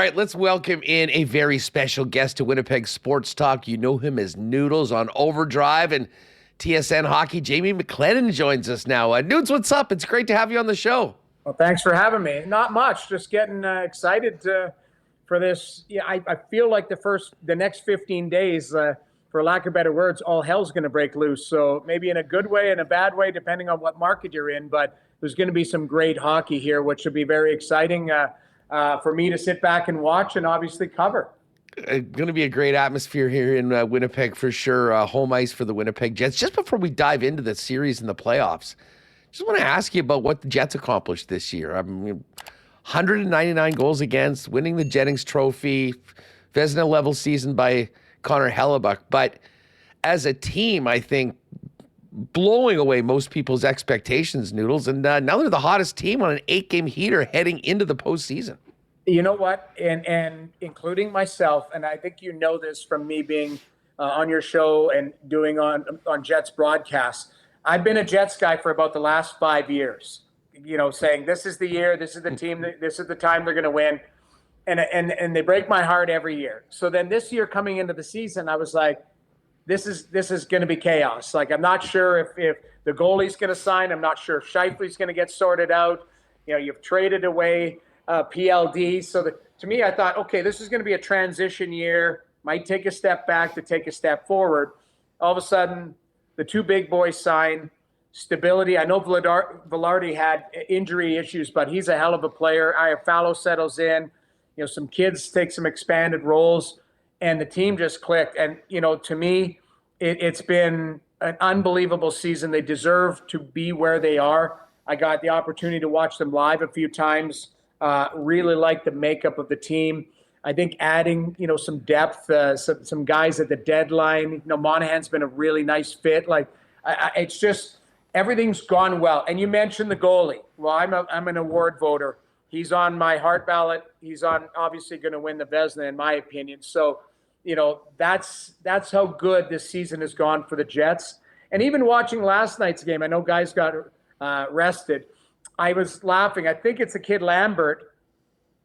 right, let's welcome in a very special guest to Winnipeg Sports Talk. You know him as Noodles on Overdrive and TSN Hockey. Jamie McLennan joins us now. Nudes, what's up? It's great to have you on the show. Well, thanks for having me. Not much, just getting excited for this. Yeah, I feel like the next 15 days, for lack of better words, all hell's going to break loose. So maybe in a good way and a bad way, depending on what market you're in. But there's going to be some great hockey here, which should be very exciting for me to sit back and watch and obviously cover. Going to be a great atmosphere here in Winnipeg for sure. Home ice for the Winnipeg Jets. Just before we dive into the series and the playoffs, just want to ask you about what the Jets accomplished this year. I mean, 199 goals against, winning the Jennings Trophy, Vezina level season by Connor Hellebuck. But as a team, I think blowing away most people's expectations, Noodles. And now they're the hottest team on an 8-game heater heading into the postseason. You know what? And including myself, and I think you know this from me being on your show and doing on Jets broadcasts, I've been a Jets guy for about the last 5 years, saying this is the year, this is the team, this is the time they're going to win. And they break my heart every year. So then this year coming into the season, I was like, this is going to be chaos. Like, I'm not sure if the goalie's going to sign. I'm not sure if Scheifele's going to get sorted out. You've traded away PLD. So to me, I thought, okay, this is going to be a transition year. Might take a step back to take a step forward. All of a sudden, the two big boys sign. Stability. I know Velarde had injury issues, but he's a hell of a player. Iafallo settles in. Some kids take some expanded roles, and the team just clicked. And, to me, it's been an unbelievable season. They deserve to be where they are. I got the opportunity to watch them live a few times. Really like the makeup of the team. I think adding, some depth, some guys at the deadline. Monahan's been a really nice fit. Like, it's just everything's gone well. And you mentioned the goalie. Well, I'm an award voter. He's on my heart ballot. He's obviously going to win the Vezina, in my opinion. So, that's how good this season has gone for the Jets. And even watching last night's game, I know guys got rested. I was laughing. I think it's the kid Lambert.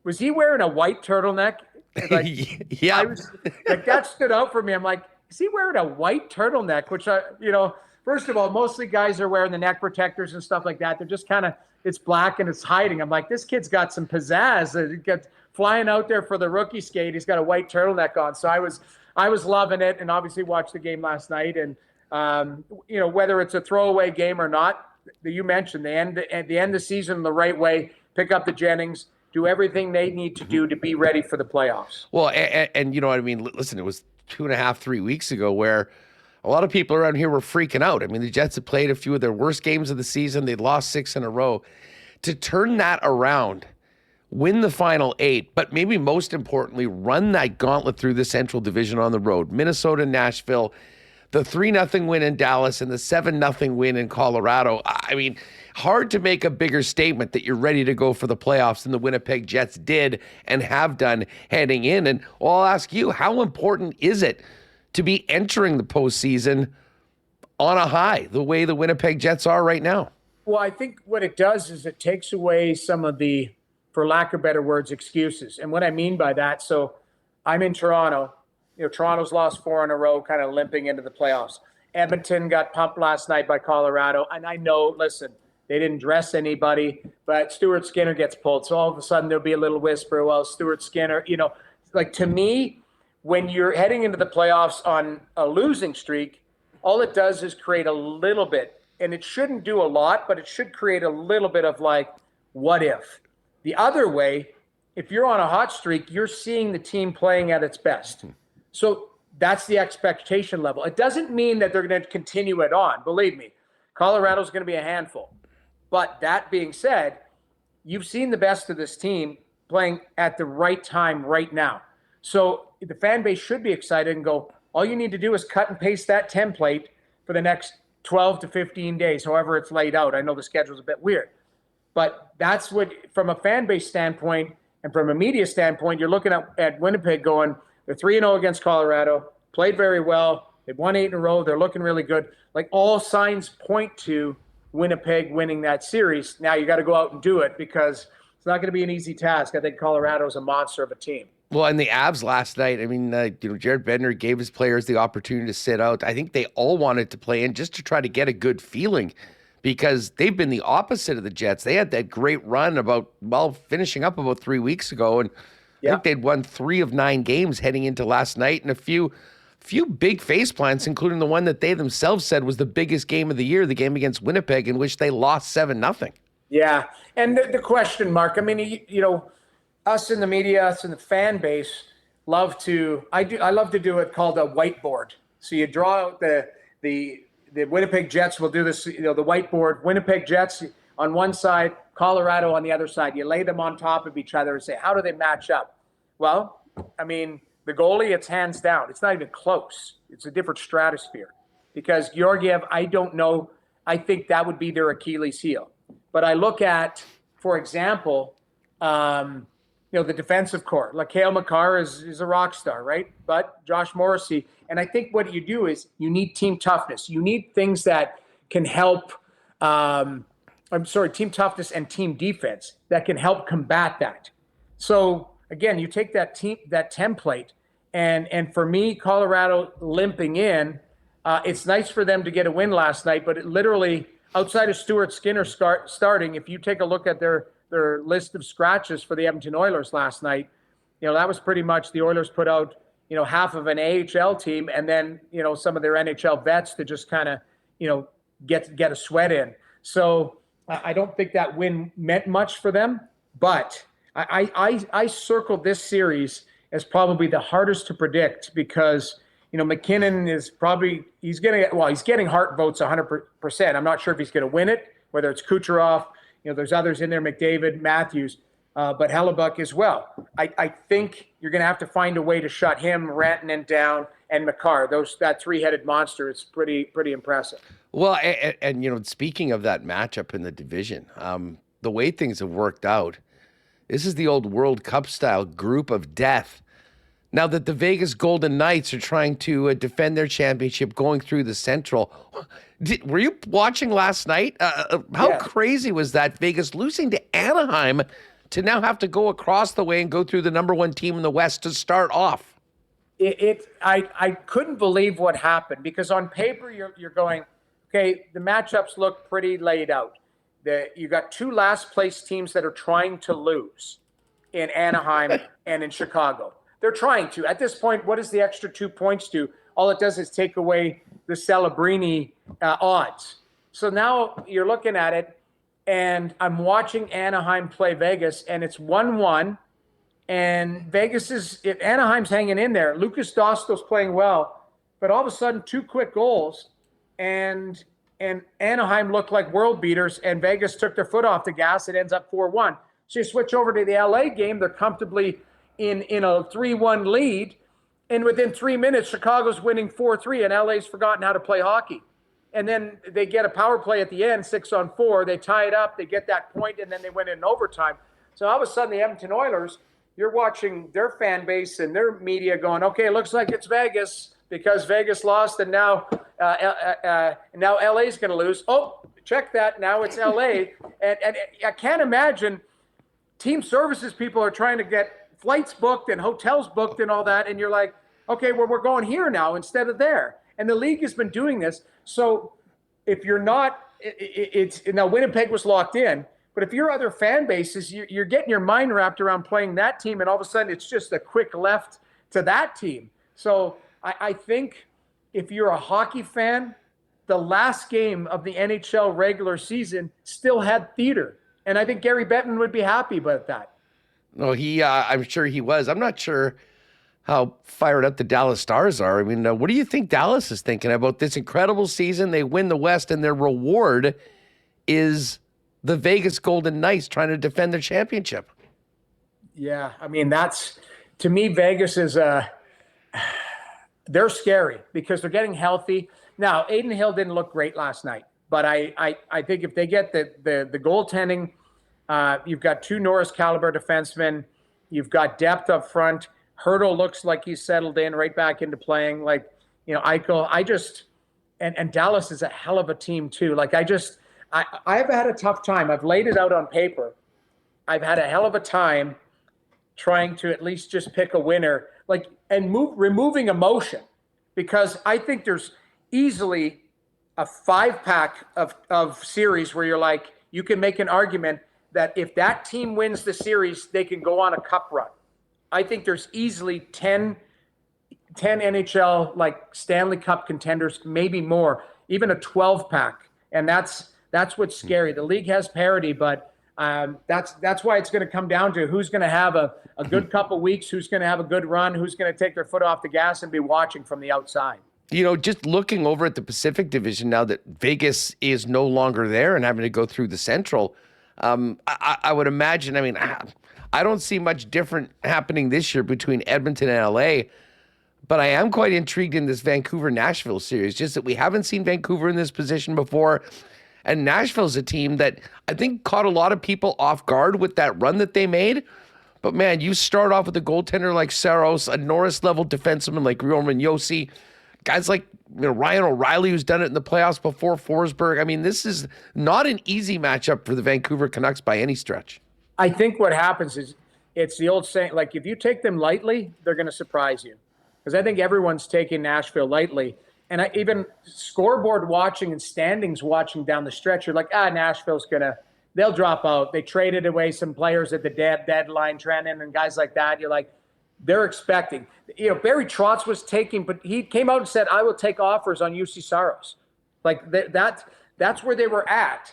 Was he wearing a white turtleneck? Yeah. That stood out for me. I'm like, is he wearing a white turtleneck? Which first of all, mostly guys are wearing the neck protectors and stuff like that. They're just kind of, it's black and it's hiding. I'm like, this kid's got some pizzazz. He got flying out there for the rookie skate. He's got a white turtleneck on. So I was loving it, and obviously watched the game last night. And whether it's a throwaway game or not, you mentioned at the end of the season the right way, pick up the Jennings, do everything they need to do to be ready for the playoffs. Well, and you know what I mean? Listen, it was 2.5, 3 weeks ago where a lot of people around here were freaking out. I mean, the Jets had played a few of their worst games of the season. They'd lost 6 in a row. To turn that around, win the final 8, but maybe most importantly, run that gauntlet through the Central Division on the road. Minnesota, Nashville, the 3-0 win in Dallas, and the 7-0 win in Colorado. I mean, hard to make a bigger statement that you're ready to go for the playoffs than the Winnipeg Jets did and have done heading in. And I'll ask you, how important is it to be entering the postseason on a high, the way the Winnipeg Jets are right now? Well, I think what it does is it takes away some of the, for lack of better words, excuses. And what I mean by that, so I'm in Toronto. Toronto's lost 4 in a row, kind of limping into the playoffs. Edmonton got pumped last night by Colorado. And I know, listen, they didn't dress anybody, but Stuart Skinner gets pulled. So all of a sudden there'll be a little whisper, well, Stuart Skinner, to me, when you're heading into the playoffs on a losing streak, all it does is create a little bit, and it shouldn't do a lot, but it should create a little bit of like, what if? The other way, if you're on a hot streak, you're seeing the team playing at its best. So that's the expectation level. It doesn't mean that they're going to continue it on. Believe me, Colorado's going to be a handful. But that being said, you've seen the best of this team playing at the right time right now. So the fan base should be excited and go, all you need to do is cut and paste that template for the next 12 to 15 days, however it's laid out. I know the schedule's a bit weird. But that's what, from a fan base standpoint and from a media standpoint, you're looking at Winnipeg going, they're 3-0 against Colorado, played very well. They've won 8 in a row. They're looking really good. Like, all signs point to Winnipeg winning that series. Now you got to go out and do it, because it's not going to be an easy task. I think Colorado's a monster of a team. Well, and the Avs last night, I mean, Jared Bednar gave his players the opportunity to sit out. I think they all wanted to play in just to try to get a good feeling because they've been the opposite of the Jets. They had that great run finishing up about 3 weeks ago, and I think they'd won 3 of 9 games heading into last night, and a few big face plants, including the one that they themselves said was the biggest game of the year, the game against Winnipeg, in which they lost 7-0. Yeah, and the question mark, I mean, us in the media, us in the fan base, I love to do it called a whiteboard. So you draw out the Winnipeg Jets will do this, the whiteboard, Winnipeg Jets on one side, Colorado on the other side. You lay them on top of each other and say, how do they match up? Well, I mean, the goalie, it's hands down. It's not even close. It's a different stratosphere because Georgiev, I don't know. I think that would be their Achilles heel. But I look at, for example, the defensive core. Like Cale Makar is a rock star, right? But Josh Morrissey, and I think what you do is you need team toughness. You need things that can help. Team toughness and team defense that can help combat that. So again, you take that template, and for me, Colorado limping in. It's nice for them to get a win last night, but it literally, outside of Stuart Skinner starting, if you take a look at their list of scratches for the Edmonton Oilers last night, that was pretty much the Oilers put out, half of an AHL team and then, some of their NHL vets to just kind of, get a sweat in. So I don't think that win meant much for them, but I circled this series as probably the hardest to predict because, McKinnon is he's getting Hart votes 100%. I'm not sure if he's going to win it, whether it's Kucherov, there's others in there, McDavid, Matthews, but Hellebuck as well. I think you're going to have to find a way to shut him, Rantanen down, and Makar. That three-headed monster is pretty impressive. Well, and speaking of that matchup in the division, the way things have worked out, this is the old World Cup style group of death. Now that the Vegas Golden Knights are trying to defend their championship going through the Central. Were you watching last night? How crazy was that? Vegas losing to Anaheim to now have to go across the way and go through the number 1 team in the West to start off. I couldn't believe what happened because on paper you're going, okay, the matchups look pretty laid out. You got 2 last place teams that are trying to lose in Anaheim and in Chicago. They're trying to. At this point, what does the extra 2 points do? All it does is take away the Celebrini odds. So now you're looking at it, and I'm watching Anaheim play Vegas, and it's 1-1. And Anaheim's hanging in there. Lucas Dostal's playing well, but all of a sudden 2 quick goals, and Anaheim looked like world beaters, and Vegas took their foot off the gas. It ends up 4-1. So you switch over to the LA game. They're comfortably in a 3-1 lead, and within 3 minutes, Chicago's winning 4-3, and LA's forgotten how to play hockey. And then they get a power play at the end, 6-on-4. They tie it up, they get that point, and then they win in overtime. So all of a sudden, the Edmonton Oilers, you're watching their fan base and their media going, okay, it looks like it's Vegas because Vegas lost, and now LA's going to lose. Oh, check that. Now it's LA. and I can't imagine team services people are trying to get flights booked and hotels booked and all that. And you're like, okay, well, we're going here now instead of there. And the league has been doing this. So if you're not, now Winnipeg was locked in, but if your other fan bases, you're getting your mind wrapped around playing that team, and all of a sudden it's just a quick left to that team. So I think if you're a hockey fan, the last game of the NHL regular season still had theater. And I think Gary Bettman would be happy about that. No, I'm sure he was. I'm not sure how fired up the Dallas Stars are. I mean, what do you think Dallas is thinking about this incredible season? They win the West, and their reward is the Vegas Golden Knights trying to defend their championship. Yeah, I mean, to me, Vegas is they're scary because they're getting healthy. Now, Aiden Hill didn't look great last night, but I think if they get the goaltending, you've got 2 Norris caliber defensemen. You've got depth up front. Hurdle looks like he's settled in right back into playing. Like, Eichel, and Dallas is a hell of a team too. Like I've had a tough time. I've laid it out on paper. I've had a hell of a time trying to at least just pick a winner, like, and removing emotion, because I think there's easily a 5-pack of series where you're like, you can make an argument that if that team wins the series, they can go on a cup run. I think there's easily 10 NHL like Stanley Cup contenders, maybe more, even a 12-pack, and that's what's scary. The league has parity, but that's why it's going to come down to who's going to have a good couple weeks, who's going to have a good run, who's going to take their foot off the gas and be watching from the outside. You know, just looking over at the Pacific Division now that Vegas is no longer there and having to go through the Central, I would imagine, I mean, I don't see much different happening this year between Edmonton and LA, but I am quite intrigued in this Vancouver-Nashville series, just that we haven't seen Vancouver in this position before. And Nashville's a team that I think caught a lot of people off guard with that run that they made. But man, you start off with a goaltender like Saros, a Norris-level defenseman like Roman Josi, guys like Ryan O'Reilly, who's done it in the playoffs before, Forsberg. I mean, this is not an easy matchup for the Vancouver Canucks by any stretch. I think what happens is it's the old saying, like, if you take them lightly, they're going to surprise you. Because I think everyone's taking Nashville lightly. And even scoreboard watching and standings watching down the stretch, you're like, Nashville's they'll drop out. They traded away some players at the deadline, Trennan and guys like that. You're like, they're expecting. Barry Trotz was taking, but he came out and said, I will take offers on UC Saros. Like that's where they were at.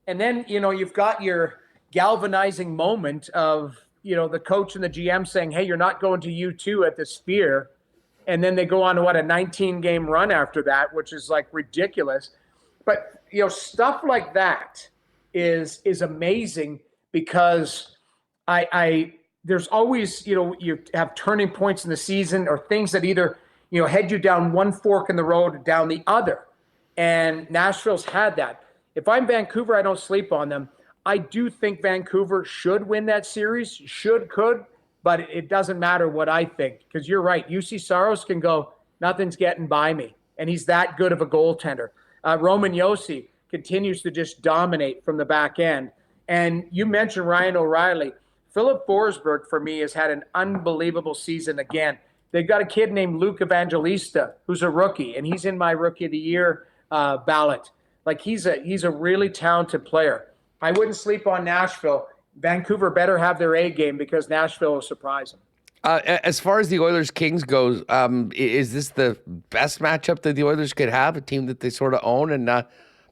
And then, you've got your galvanizing moment of, the coach and the GM saying, hey, you're not going to U2 at the Sphere. And then they go on to a 19-game run after that, which is like ridiculous. But, stuff like that is amazing because there's always, you have turning points in the season or things that either, head you down one fork in the road or down the other. And Nashville's had that. If I'm Vancouver, I don't sleep on them. I do think Vancouver should win that series, could, but it doesn't matter what I think, because you're right. UC Saros can go, nothing's getting by me. And he's that good of a goaltender. Roman Josi continues to just dominate from the back end. And you mentioned Ryan O'Reilly. Philip Forsberg, for me, has had an unbelievable season again. They've got a kid named Luke Evangelista, who's a rookie, and he's in my Rookie of the Year ballot. Like, he's a really talented player. I wouldn't sleep on Nashville. Vancouver better have their A game because Nashville will surprise them. As far as the Oilers-Kings goes, is this the best matchup that the Oilers could have, a team that they sort of own? And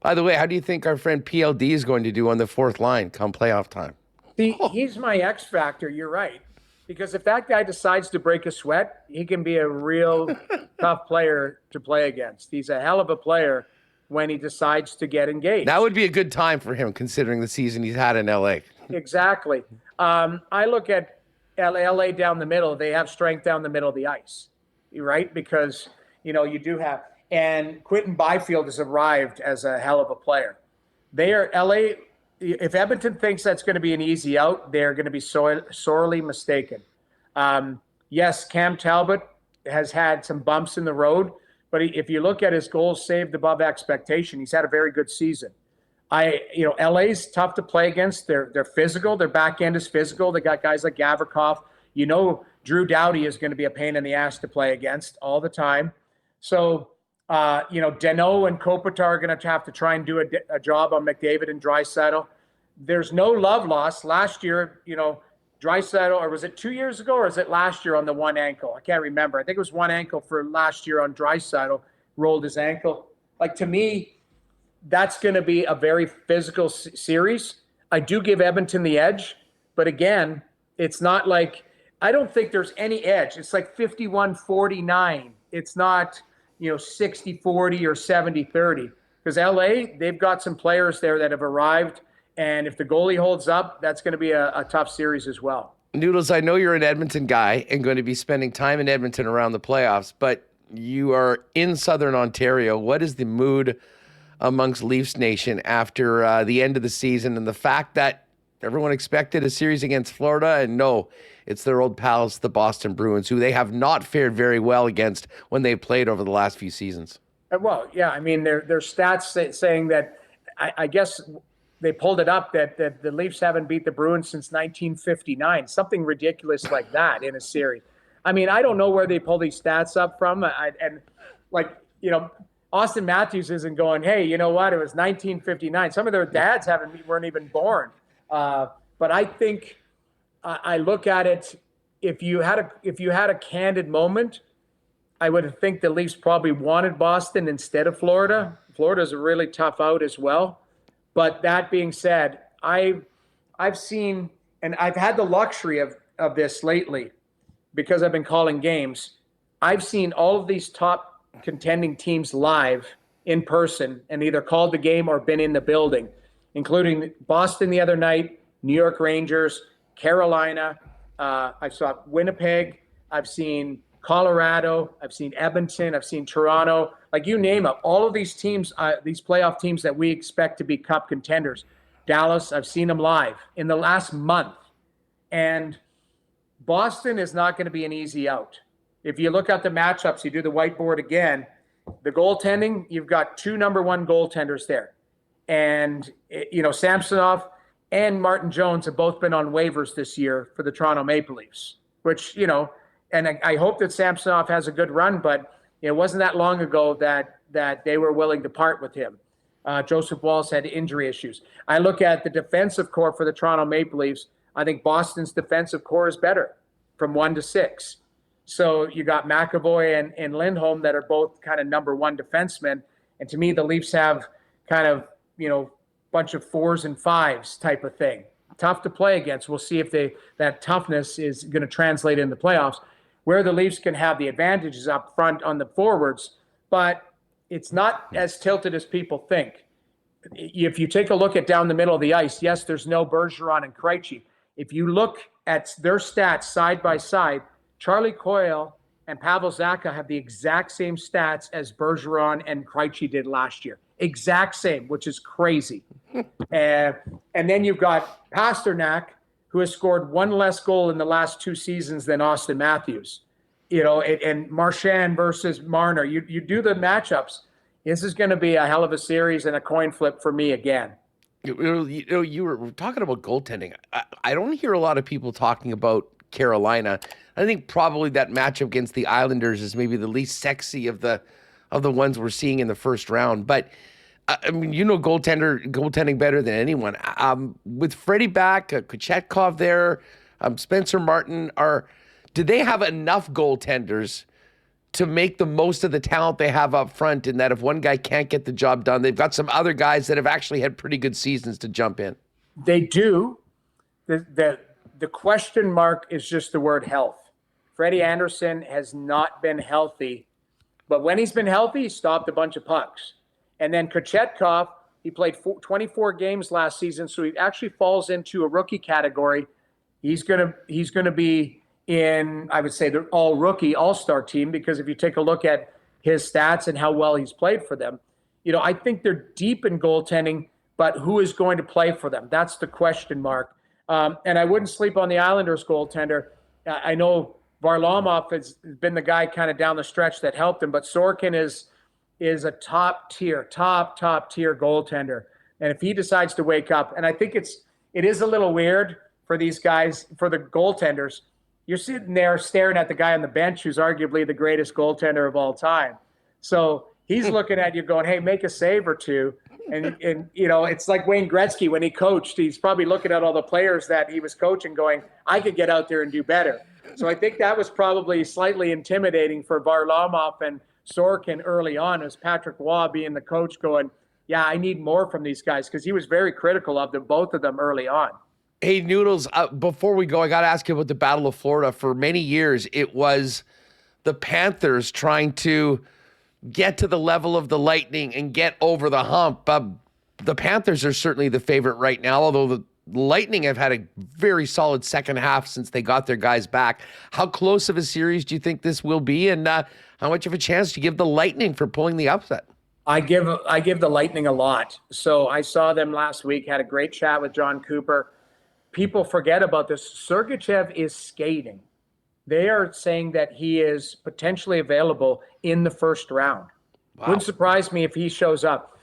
by the way, how do you think our friend PLD is going to do on the fourth line come playoff time? See, he's my X factor. You're right. Because if that guy decides to break a sweat, he can be a real tough player to play against. He's a hell of a player when he decides to get engaged. That would be a good time for him, considering the season he's had in LA. Exactly. I look at LA down the middle. They have strength down the middle of the ice, right? Because, you do have. And Quentin Byfield has arrived as a hell of a player. They are LA. If Edmonton thinks that's going to be an easy out, they're going to be sorely mistaken. Yes, Cam Talbot has had some bumps in the road, but if you look at his goals saved above expectation, he's had a very good season. LA's tough to play against. They're physical. Their back end is physical. They got guys like Gavrikov. Drew Doughty is going to be a pain in the ass to play against all the time. So, Deneau and Kopitar are going to have to try and do a job on McDavid and Draisaitl. There's no love lost. Last year, Draisaitl, or was it 2 years ago, or is it last year on the one ankle? I can't remember. I think it was one ankle for last year on Draisaitl, rolled his ankle. Like, to me, that's going to be a very physical series. I do give Edmonton the edge, but again, it's not like, I don't think there's any edge. It's like 51-49. It's not, 60-40 or 70-30. Because LA, they've got some players there that have arrived, and if the goalie holds up, that's going to be a tough series as well. Noodles, I know you're an Edmonton guy and going to be spending time in Edmonton around the playoffs, but you are in Southern Ontario. What is the mood amongst Leafs Nation after the end of the season and the fact that everyone expected a series against Florida, and no, it's their old pals, the Boston Bruins, who they have not fared very well against when they played over the last few seasons? Well, yeah, I mean, their stats saying that, I guess they pulled it up that the Leafs haven't beat the Bruins since 1959, something ridiculous like that in a series. I mean, I don't know where they pull these stats up from. And like, Austin Matthews isn't going, hey, you know what? It was 1959. Some of their dads weren't even born. But I think I look at it. If you had a candid moment, I would think the Leafs probably wanted Boston instead of Florida. Florida's a really tough out as well. But that being said, I've seen, and I've had the luxury of this lately because I've been calling games. I've seen all of these top contending teams live in person and either called the game or been in the building, including Boston the other night, New York Rangers, Carolina. I saw Winnipeg. I've seen Colorado. I've seen Edmonton. I've seen Toronto. Like, you name it. All of these teams, these playoff teams that we expect to be cup contenders. Dallas, I've seen them live in the last month. And Boston is not going to be an easy out. If you look at the matchups, you do the whiteboard again, the goaltending, you've got 2 number 1 goaltenders there. And, Samsonov and Martin Jones have both been on waivers this year for the Toronto Maple Leafs, which, and I hope that Samsonov has a good run, but it wasn't that long ago that they were willing to part with him. Joseph Walsh had injury issues. I look at the defensive core for the Toronto Maple Leafs. I think Boston's defensive core is better from 1 to 6. So you got McAvoy and Lindholm that are both kind of number 1 defensemen. And to me, the Leafs have kind of, bunch of 4s and 5s type of thing. Tough to play against. We'll see if that toughness is going to translate in the playoffs. Where the Leafs can have the advantages up front on the forwards, but it's not as tilted as people think. If you take a look at down the middle of the ice, yes, there's no Bergeron and Krejci. If you look at their stats side by side, Charlie Coyle and Pavel Zacha have the exact same stats as Bergeron and Krejci did last year. Exact same, which is crazy. And then you've got Pasternak, who has scored 1 less goal in the last 2 seasons than Austin Matthews. And Marchand versus Marner. You do the matchups. This is going to be a hell of a series and a coin flip for me again. You were talking about goaltending. I don't hear a lot of people talking about Carolina. I think probably that matchup against the Islanders is maybe the least sexy of the ones we're seeing in the first round. But I mean, goaltending better than anyone. With Freddie back, Kochetkov there, Spencer Martin, do they have enough goaltenders to make the most of the talent they have up front, in that if one guy can't get the job done, they've got some other guys that have actually had pretty good seasons to jump in? They do. The question mark is just the word health. Freddie Anderson has not been healthy, but when he's been healthy, he stopped a bunch of pucks. And then Kochetkov, he played 24 games last season, so he actually falls into a rookie category. He's gonna be in, I would say, the all-rookie, all-star team, because if you take a look at his stats and how well he's played for them, I think they're deep in goaltending, but who is going to play for them? That's the question mark. And I wouldn't sleep on the Islanders goaltender. I know Varlamov has been the guy kind of down the stretch that helped him, but Sorkin is a top tier goaltender. And if he decides to wake up, and I think it is a little weird for these guys, for the goaltenders, you're sitting there staring at the guy on the bench who's arguably the greatest goaltender of all time. So he's looking at you going, hey, make a save or two. And it's like Wayne Gretzky when he coached. He's probably looking at all the players that he was coaching going, I could get out there and do better. So I think that was probably slightly intimidating for Varlamov and Sorkin early on, as Patrick Waugh being the coach going, yeah, I need more from these guys, because he was very critical of them, both of them early on. Hey, Noodles, before we go, I got to ask you about the Battle of Florida. For many years, it was the Panthers trying to get to the level of the Lightning and get over the hump. The Panthers are certainly the favorite right now, although the Lightning have had a very solid second half since they got their guys back. How close of a series do you think this will be, and how much of a chance do you give the Lightning for pulling the upset? I give the Lightning a lot. So I saw them last week, had a great chat with John Cooper. People forget about this. Sergachev is skating. They are saying that he is potentially available in the first round. Wow. Wouldn't surprise me if he shows up.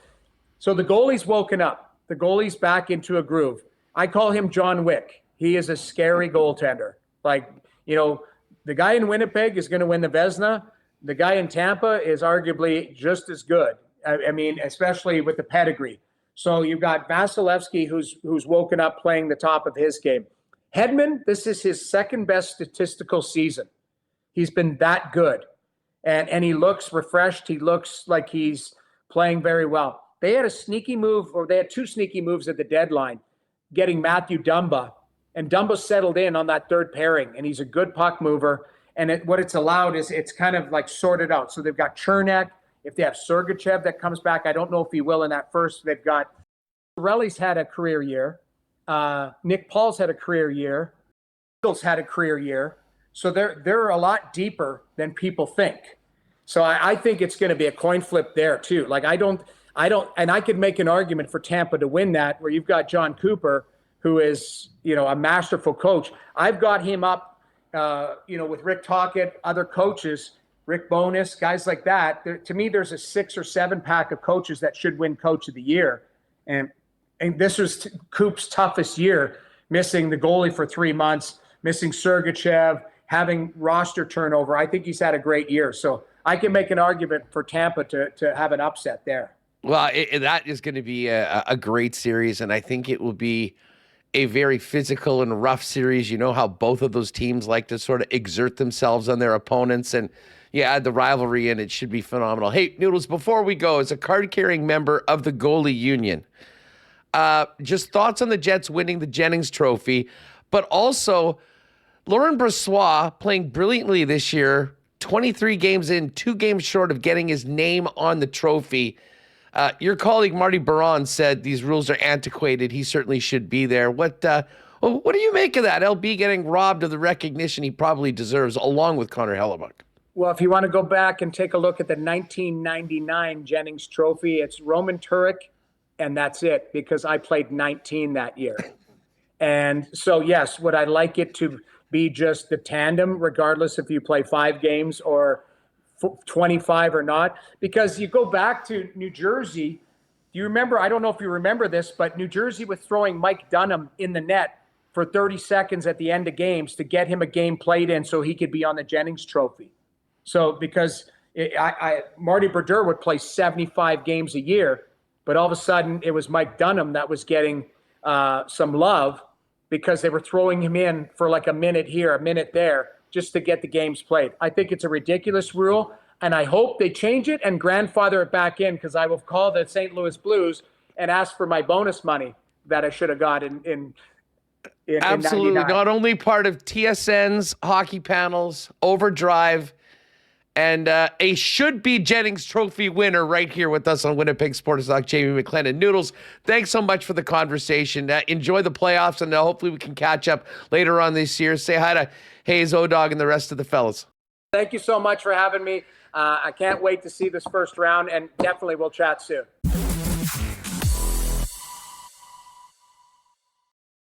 So the goalie's woken up. the goalie's back into a groove. I call him John Wick. He is a scary goaltender. Like, the guy in Winnipeg is going to win the Vezina. The guy in Tampa is arguably just as good. I mean, especially with the pedigree. So you've got Vasilevsky, who's woken up playing the top of his game. Hedman, this is his second best statistical season. He's been that good. And he looks refreshed. He looks like he's playing very well. They had a sneaky move, or they had two sneaky moves at the deadline, getting Matthew Dumba. And Dumba settled in on that third pairing, and he's a good puck mover. And what it's allowed is it's kind of like sorted out. So they've got Chernak. If they have Sergachev that comes back, I don't know if he will in that first. They've got Pirelli's had a career year. Nick Paul's had a career year. Eagles had a career year. So they're a lot deeper than people think. So I think it's going to be a coin flip there too. Like I don't, and I could make an argument for Tampa to win that, where you've got John Cooper, who is, a masterful coach. I've got him up, with Rick Tocchet, other coaches, Rick Bowness, guys like that. To me, there's a 6 or 7 pack of coaches that should win Coach of the Year. And this was Coop's toughest year, missing the goalie for 3 months, missing Sergachev, having roster turnover. I think he's had a great year. So I can make an argument for Tampa to have an upset there. Well, that is going to be a great series, and I think it will be a very physical and rough series. You know how both of those teams like to sort of exert themselves on their opponents, and you add the rivalry in, it should be phenomenal. Hey, Noodles, before we go, as a card-carrying member of the goalie union, just thoughts on the Jets winning the Jennings Trophy, but also Laurent Brossoit playing brilliantly this year, 23 games in, 2 games short of getting his name on the trophy. Your colleague Marty Baron said these rules are antiquated. He certainly should be there. What do you make of that? LB getting robbed of the recognition he probably deserves, along with Connor Hellebuck. Well, if you want to go back and take a look at the 1999 Jennings Trophy, it's Roman Turek, and that's it, because I played 19 that year. And so, yes, would I like it to be just the tandem, regardless if you play 5 games or 25 or not? Because you go back to New Jersey. Do you remember? I don't know if you remember this, but New Jersey was throwing Mike Dunham in the net for 30 seconds at the end of games to get him a game played in so he could be on the Jennings Trophy. So because Marty Brodeur would play 75 games a year, but all of a sudden it was Mike Dunham that was getting some love because they were throwing him in for like a minute here, a minute there, just to get the games played. I think it's a ridiculous rule, and I hope they change it and grandfather it back in, because I will call the St. Louis Blues and ask for my bonus money that I should have got in Absolutely. in Not only part of TSN's hockey panels, Overdrive, and a should-be Jennings Trophy winner right here with us on Winnipeg Sports Talk, Jamie McLennan. Noodles, thanks so much for the conversation. Enjoy the playoffs, and hopefully we can catch up later on this year. Say hi to Hayes, O-Dog, and the rest of the fellas. Thank you so much for having me. I can't wait to see this first round, and definitely we'll chat soon.